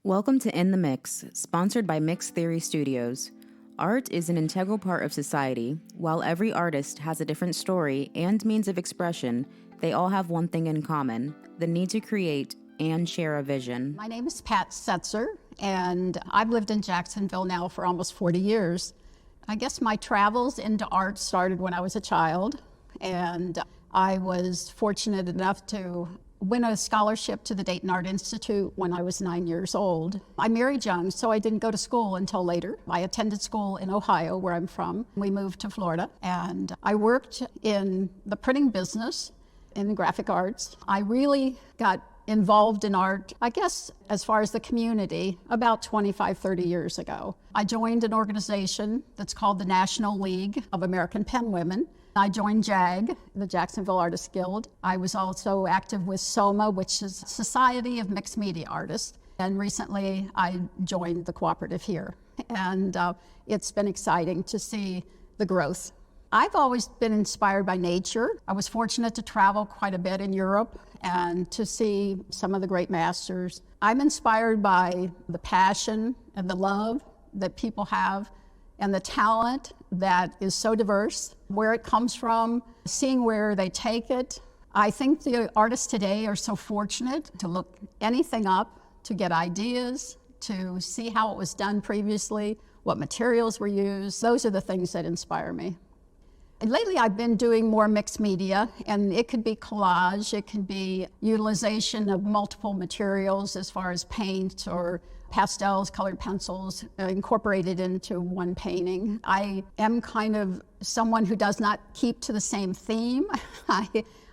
Welcome to In the Mix, sponsored by Mix Theory Studios. Art is an integral part of society. While every artist has a different story and means of expression, they all have one thing in common: the need to create and share a vision. My name is Pat Setzer, and I've lived in Jacksonville now for almost 40 years. I guess my travels into art started when I was a child, and I was fortunate enough to win a scholarship to the Dayton Art Institute when I was 9 years old. I married young, so I didn't go to school until later. I attended school in Ohio, where I'm from. We moved to Florida, and I worked in the printing business in graphic arts. I really got involved in art, I guess, as far as the community, about 25, 30 years ago. I joined an organization that's called the National League of American Penwomen. I joined JAG, the Jacksonville Artists Guild. I was also active with SOMA, which is Society of Mixed Media Artists. And recently I joined the cooperative here. And it's been exciting to see the growth. I've always been inspired by nature. I was fortunate to travel quite a bit in Europe and to see some of the great masters. I'm inspired by the passion and the love that people have and the talent that is so diverse, where it comes from, seeing where they take it. I think the artists today are so fortunate to look anything up, to get ideas, to see how it was done previously, what materials were used. Those are the things that inspire me. And lately I've been doing more mixed media, and it could be collage, it could be utilization of multiple materials as far as paint or pastels, colored pencils, incorporated into one painting. I am kind of someone who does not keep to the same theme.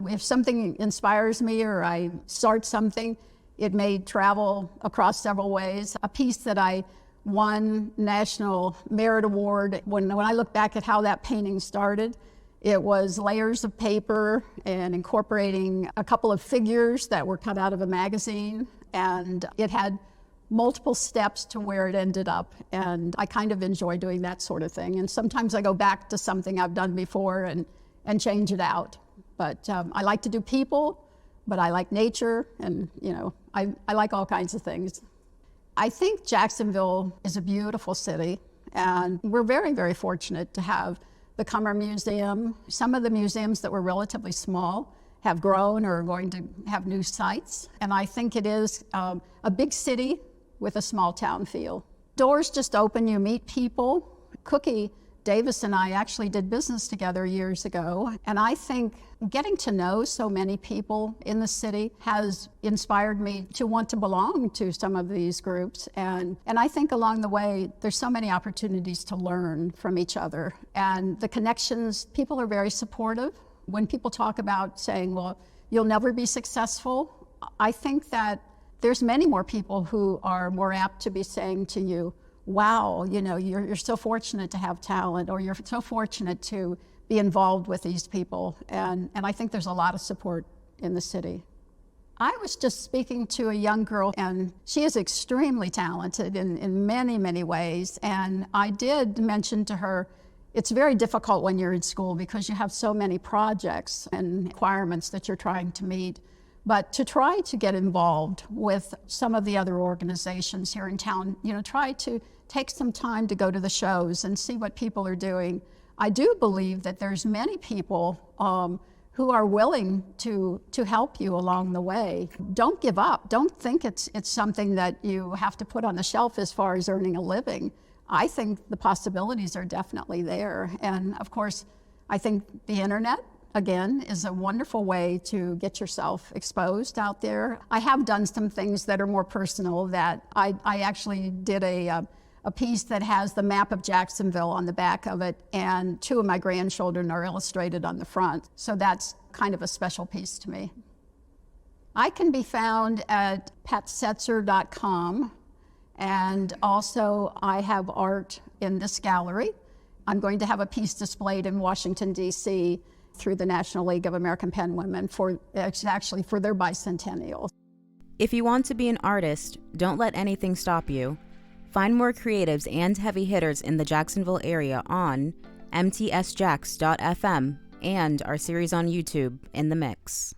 If something inspires me or I start something, it may travel across several ways. A piece that I won National Merit Award, when I look back at how that painting started, it was layers of paper and incorporating a couple of figures that were cut out of a magazine, and it had multiple steps to where it ended up, and I kind of enjoy doing that sort of thing. And sometimes I go back to something I've done before and change it out. But I like to do people, but I like nature, and I like all kinds of things. I think Jacksonville is a beautiful city, and we're very, very fortunate to have the Cummer Museum. Some of the museums that were relatively small have grown or are going to have new sites, and I think it is a big city with a small town feel. Doors just open, you meet people. Cookie Davis and I actually did business together years ago, and I think getting to know so many people in the city has inspired me to want to belong to some of these groups. And I think along the way, there's so many opportunities to learn from each other. And the connections, people are very supportive. When people talk about saying, well, you'll never be successful, I think that there's many more people who are more apt to be saying to you, wow, you're so fortunate to have talent, or you're so fortunate to be involved with these people. And I think there's a lot of support in the city. I was just speaking to a young girl, and she is extremely talented in many, many ways. And I did mention to her, it's very difficult when you're in school because you have so many projects and requirements that you're trying to meet. But to try to get involved with some of the other organizations here in town, try to take some time to go to the shows and see what people are doing. I do believe that there's many people who are willing to help you along the way. Don't give up. Don't think it's something that you have to put on the shelf as far as earning a living. I think the possibilities are definitely there. And of course, I think the internet, again, is a wonderful way to get yourself exposed out there. I have done some things that are more personal. That I actually did a piece that has the map of Jacksonville on the back of it, and two of my grandchildren are illustrated on the front. So that's kind of a special piece to me. I can be found at patsetzer.com, and also I have art in this gallery. I'm going to have a piece displayed in Washington, D.C., through the National League of American Penwomen for their bicentennial. If you want to be an artist, don't let anything stop you. Find more creatives and heavy hitters in the Jacksonville area on mtsjax.fm and our series on YouTube, In the Mix.